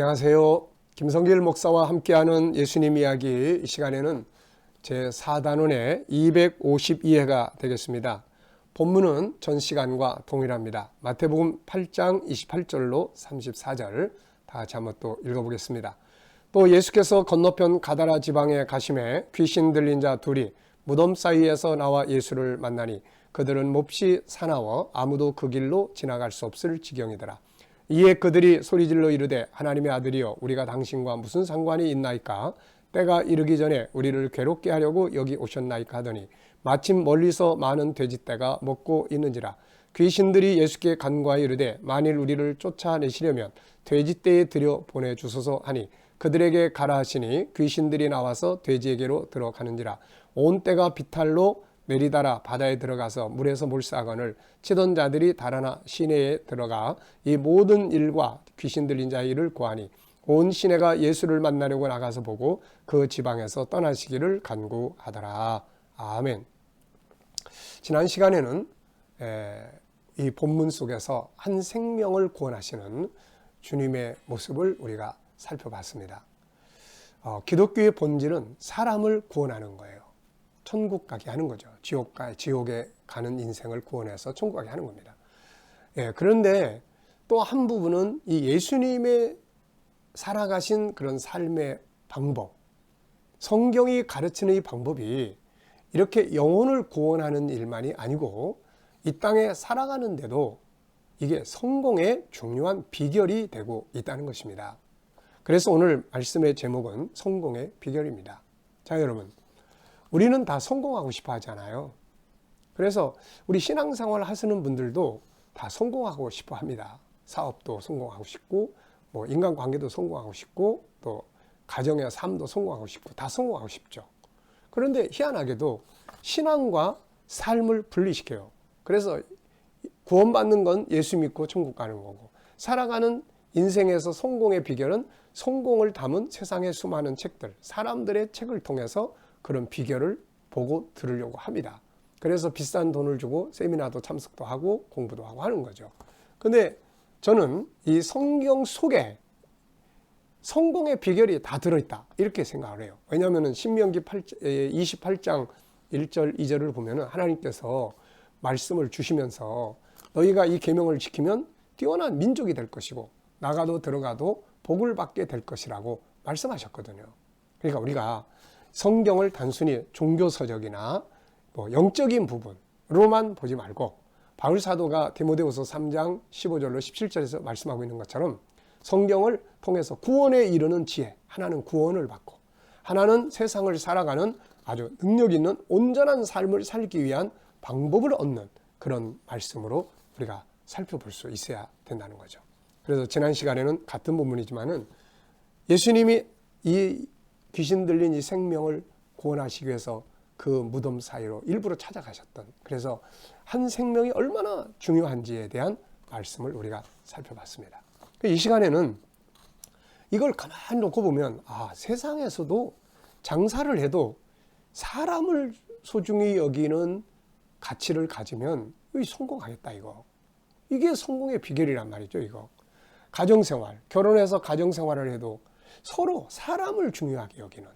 안녕하세요. 김성길 목사와 함께하는 예수님 이야기, 이 시간에는 제4단원의 252회가 되겠습니다. 본문은 전 시간과 동일합니다. 마태복음 8장 28절로 34절 다 같이 한번 또 읽어보겠습니다. 또 예수께서 건너편 가다라 지방에 가심에 귀신 들린 자 둘이 무덤 사이에서 나와 예수를 만나니 그들은 몹시 사나워 아무도 그 길로 지나갈 수 없을 지경이더라. 이에 그들이 소리질러 이르되 하나님의 아들이여 우리가 당신과 무슨 상관이 있나이까? 때가 이르기 전에 우리를 괴롭게 하려고 여기 오셨나이까 하더니 마침 멀리서 많은 돼지떼가 먹고 있는지라. 귀신들이 예수께 간과하여 이르되 만일 우리를 쫓아내시려면 돼지떼에 들여 보내주소서 하니 그들에게 가라 하시니 귀신들이 나와서 돼지에게로 들어가는지라. 온 떼가 비탈로 메리다라 바다에 들어가서 물에서 몰사하거늘 치던 자들이 달아나 시내에 들어가 이 모든 일과 귀신 들린 자의 일을 고하니 온 시내가 예수를 만나려고 나가서 보고 그 지방에서 떠나시기를 간구하더라. 아멘. 지난 시간에는 이 본문 속에서 한 생명을 구원하시는 주님의 모습을 우리가 살펴봤습니다. 기독교의 본질은 사람을 구원하는 거예요. 천국 가게 하는 거죠. 지옥에 가는 인생을 구원해서 천국 가게 하는 겁니다. 그런데 또 한 부분은 이 예수님의 살아가신 그런 삶의 방법, 성경이 가르치는 이 방법이 이렇게 영혼을 구원하는 일만이 아니고 이 땅에 살아가는데도 이게 성공의 중요한 비결이 되고 있다는 것입니다. 그래서 오늘 말씀의 제목은 성공의 비결입니다. 자, 여러분. 우리는 다 성공하고 싶어 하잖아요. 그래서 우리 신앙생활 하시는 분들도 다 성공하고 싶어 합니다. 사업도 성공하고 싶고, 인간관계도 성공하고 싶고, 또 가정의 삶도 성공하고 싶고, 다 성공하고 싶죠. 그런데 희한하게도 신앙과 삶을 분리시켜요. 그래서 구원받는 건 예수 믿고 천국 가는 거고, 살아가는 인생에서 성공의 비결은 성공을 담은 세상의 수많은 책들, 사람들의 책을 통해서 그런 비결을 보고 들으려고 합니다. 그래서 비싼 돈을 주고 세미나도 참석도 하고 공부도 하고 하는 거죠. 근데 저는 이 성경 속에 성공의 비결이 다 들어있다 이렇게 생각을 해요. 왜냐하면 신명기 28장 1절 2절을 보면 하나님께서 말씀을 주시면서 너희가 이 계명을 지키면 뛰어난 민족이 될 것이고 나가도 들어가도 복을 받게 될 것이라고 말씀하셨거든요. 그러니까 우리가 성경을 단순히 종교서적이나 영적인 부분으로만 보지 말고 바울 사도가 디모데후서 3장 15절로 17절에서 말씀하고 있는 것처럼 성경을 통해서 구원에 이르는 지혜, 하나는 구원을 받고 하나는 세상을 살아가는 아주 능력 있는 온전한 삶을 살기 위한 방법을 얻는 그런 말씀으로 우리가 살펴볼 수 있어야 된다는 거죠. 그래서 지난 시간에는 같은 본문이지만은 예수님이 이 귀신 들린 이 생명을 구원하시기 위해서 그 무덤 사이로 일부러 찾아가셨던, 그래서 한 생명이 얼마나 중요한지에 대한 말씀을 우리가 살펴봤습니다. 이 시간에는 이걸 가만히 놓고 보면 세상에서도 장사를 해도 사람을 소중히 여기는 가치를 가지면 성공하겠다 이거. 이게 성공의 비결이란 말이죠. 이거 가정생활, 결혼해서 가정생활을 해도 서로 사람을 중요하게 여기는,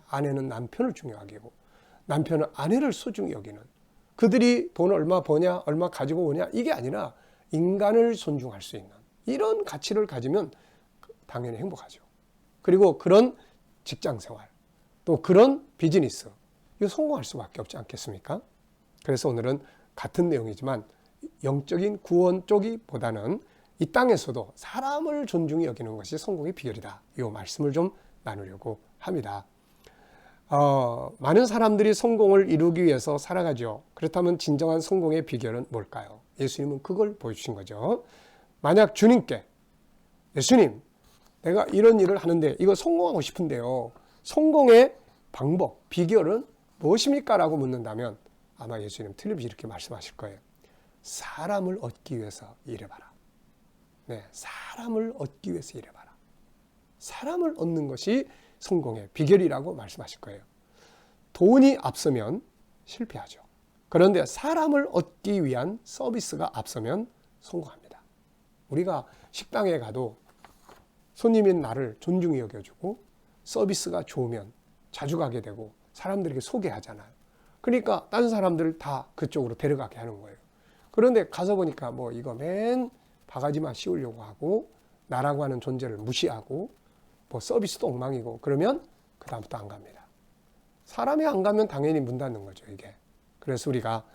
아내는 남편을 중요하게 여기고 남편은 아내를 소중히 여기는, 그들이 돈 얼마 버냐 얼마 가지고 오냐 이게 아니라 인간을 존중할 수 있는 이런 가치를 가지면 당연히 행복하죠. 그리고 그런 직장생활 또 그런 비즈니스 이거 성공할 수밖에 없지 않겠습니까? 그래서 오늘은 같은 내용이지만 영적인 구원 쪽이보다는 이 땅에서도 사람을 존중히 여기는 것이 성공의 비결이다. 이 말씀을 좀 나누려고 합니다. 많은 사람들이 성공을 이루기 위해서 살아가죠. 그렇다면 진정한 성공의 비결은 뭘까요? 예수님은 그걸 보여주신 거죠. 만약 주님께 예수님, 내가 이런 일을 하는데 이거 성공하고 싶은데요. 성공의 방법, 비결은 무엇입니까? 라고 묻는다면 아마 예수님 틀림없이 이렇게 말씀하실 거예요. 사람을 얻기 위해서 일해봐라. 네, 사람을 얻기 위해서 일해봐라. 사람을 얻는 것이 성공의 비결이라고 말씀하실 거예요. 돈이 앞서면 실패하죠. 그런데 사람을 얻기 위한 서비스가 앞서면 성공합니다. 우리가 식당에 가도 손님인 나를 존중히 여겨주고 서비스가 좋으면 자주 가게 되고 사람들에게 소개하잖아요. 그러니까 다른 사람들 다 그쪽으로 데려가게 하는 거예요. 그런데 가서 보니까 뭐 이거 맨 바가지만 씌우려고 하고 나라고 하는 존재를 무시하고 뭐 서비스도 엉망이고 그러면 그 다음부터 안 갑니다. 사람이 안 가면 당연히 문 닫는 거죠, 이게. 그래서 우리가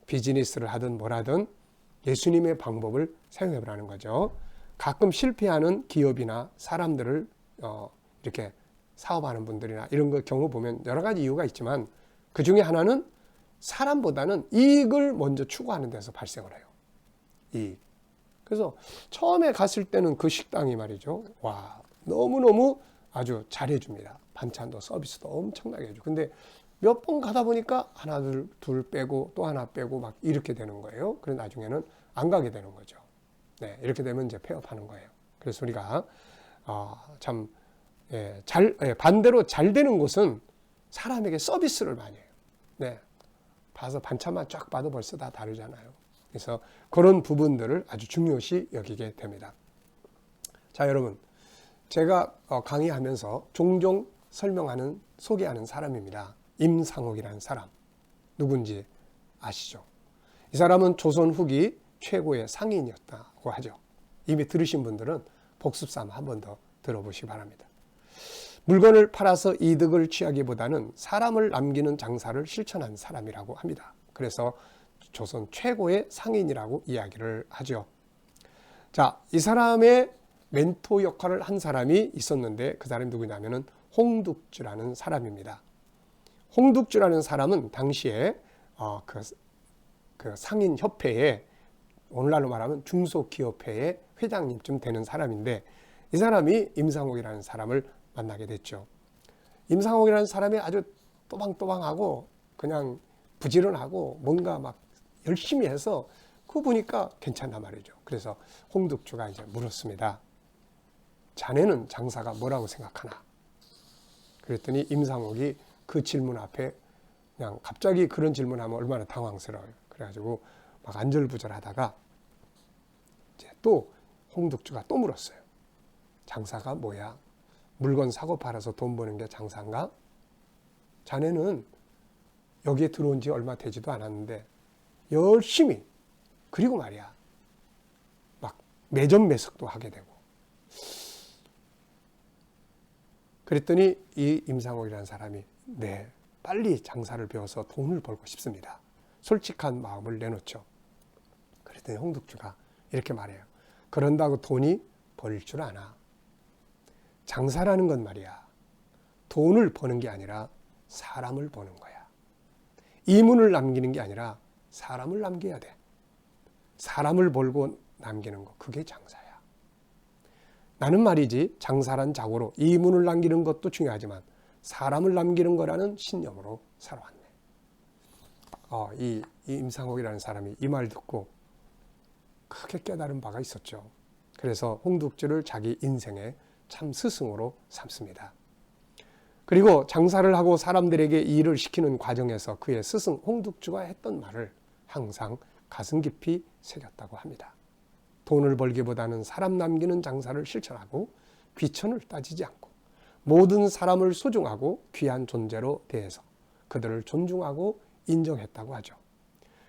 비즈니스를 하든 뭘 하든 예수님의 방법을 사용해 보라는 거죠. 가끔 실패하는 기업이나 사람들을 이렇게 사업하는 분들이나 이런 거 경우 보면 여러 가지 이유가 있지만 그 중에 하나는 사람보다는 이익을 먼저 추구하는 데서 발생을 해요. 이익. 그래서 처음에 갔을 때는 그 식당이 말이죠. 와, 너무너무 아주 잘해줍니다. 반찬도 서비스도 엄청나게 해줘. 근데 몇 번 가다 보니까 하나, 둘 빼고 또 하나 빼고 막 이렇게 되는 거예요. 그래서 나중에는 안 가게 되는 거죠. 네, 이렇게 되면 이제 폐업하는 거예요. 그래서 우리가 참 반대로 잘 되는 곳은 사람에게 서비스를 많이 해요. 네, 봐서 반찬만 쫙 봐도 벌써 다 다르잖아요. 그래서 그런 부분들을 아주 중요시 여기게 됩니다. 자, 여러분, 제가 강의하면서 종종 설명하는, 소개하는 사람입니다. 임상옥이라는 사람. 누군지 아시죠? 이 사람은 조선 후기 최고의 상인이었다고 하죠. 이미 들으신 분들은 복습삼아 한 번 더 들어보시기 바랍니다. 물건을 팔아서 이득을 취하기보다는 사람을 남기는 장사를 실천한 사람이라고 합니다. 그래서 조선 최고의 상인이라고 이야기를 하죠. 자, 이 사람의 멘토 역할을 한 사람이 있었는데 그 사람이 누구냐면은 홍둑주라는 사람입니다. 홍둑주라는 사람은 당시에 그 상인협회에 오늘날로 말하면 중소기업회의 회장님쯤 되는 사람인데 이 사람이 임상옥이라는 사람을 만나게 됐죠. 임상옥이라는 사람이 아주 또방또방하고 그냥 부지런하고 뭔가 막 열심히 해서 그거 보니까 괜찮단 말이죠. 그래서 홍둑주가 이제 물었습니다. 자네는 장사가 뭐라고 생각하나? 그랬더니 임상옥이 그 질문 앞에 그냥 갑자기 그런 질문하면 얼마나 당황스러워요. 그래가지고 막 안절부절하다가 이제 또 홍둑주가 또 물었어요. 장사가 뭐야? 물건 사고 팔아서 돈 버는 게 장사인가? 자네는 여기에 들어온 지 얼마 되지도 않았는데 열심히, 그리고 말이야, 막 매점 매석도 하게 되고. 그랬더니 이 임상옥이라는 사람이 네, 빨리 장사를 배워서 돈을 벌고 싶습니다. 솔직한 마음을 내놓죠. 그랬더니 홍둑주가 이렇게 말해요. 그런다고 돈이 벌릴 줄 아나? 장사라는 건 말이야, 돈을 버는 게 아니라 사람을 버는 거야. 이문을 남기는 게 아니라 사람을 남겨야 돼. 사람을 벌고 남기는 거, 그게 장사야. 나는 말이지 장사란 자고로 이문을 남기는 것도 중요하지만 사람을 남기는 거라는 신념으로 살아왔네. 이 임상옥이라는 사람이 이 말 듣고 크게 깨달은 바가 있었죠. 그래서 홍둑주를 자기 인생의 참 스승으로 삼습니다. 그리고 장사를 하고 사람들에게 일을 시키는 과정에서 그의 스승 홍둑주가 했던 말을 항상 가슴 깊이 새겼다고 합니다. 돈을 벌기보다는 사람 남기는 장사를 실천하고 귀천을 따지지 않고 모든 사람을 소중하고 귀한 존재로 대해서 그들을 존중하고 인정했다고 하죠.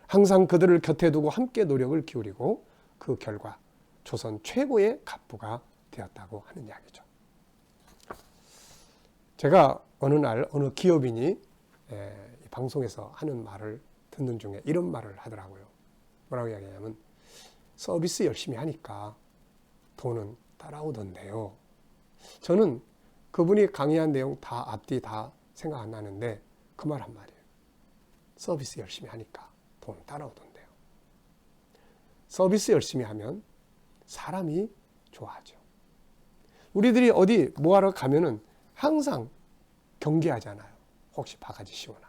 항상 그들을 곁에 두고 함께 노력을 기울이고 그 결과 조선 최고의 갑부가 되었다고 하는 이야기죠. 제가 어느 날 어느 기업인이 방송에서 하는 말을 듣는 중에 이런 말을 하더라고요. 뭐라고 이야기하냐면 서비스 열심히 하니까 돈은 따라오던데요. 저는 그분이 강의한 내용 다 앞뒤 다 생각 안 나는데 그 말 한 말이에요. 서비스 열심히 하니까 돈 따라오던데요. 서비스 열심히 하면 사람이 좋아하죠. 우리들이 어디 뭐하러 가면은 항상 경계하잖아요. 혹시 바가지 씌우나,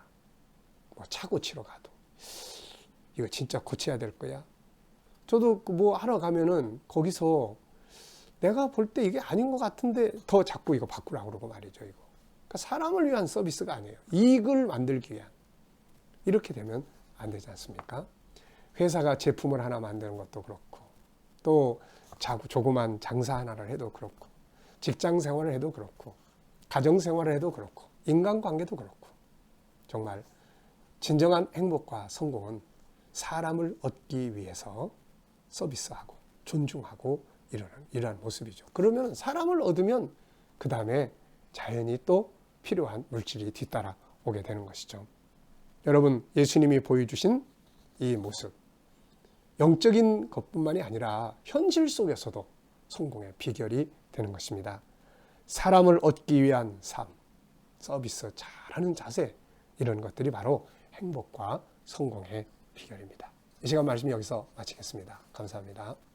뭐 차 고치러 가도 이거 진짜 고쳐야 될 거야. 저도 뭐 하러 가면은 거기서 내가 볼 때 이게 아닌 것 같은데 더 자꾸 이거 바꾸라고 그러고 말이죠. 이거. 그러니까 사람을 위한 서비스가 아니에요. 이익을 만들기 위한. 이렇게 되면 안 되지 않습니까? 회사가 제품을 하나 만드는 것도 그렇고 또 조그만 장사 하나를 해도 그렇고, 직장 생활을 해도 그렇고, 가정 생활을 해도 그렇고, 인간관계도 그렇고, 정말 진정한 행복과 성공은 사람을 얻기 위해서 서비스하고 존중하고 이러한 모습이죠. 그러면 사람을 얻으면 그 다음에 자연히 또 필요한 물질이 뒤따라 오게 되는 것이죠. 여러분, 예수님이 보여주신 이 모습, 영적인 것뿐만이 아니라 현실 속에서도 성공의 비결이 되는 것입니다. 사람을 얻기 위한 삶, 서비스 잘하는 자세, 이런 것들이 바로 행복과 성공의 비결입니다. 이 시간 말씀 여기서 마치겠습니다. 감사합니다.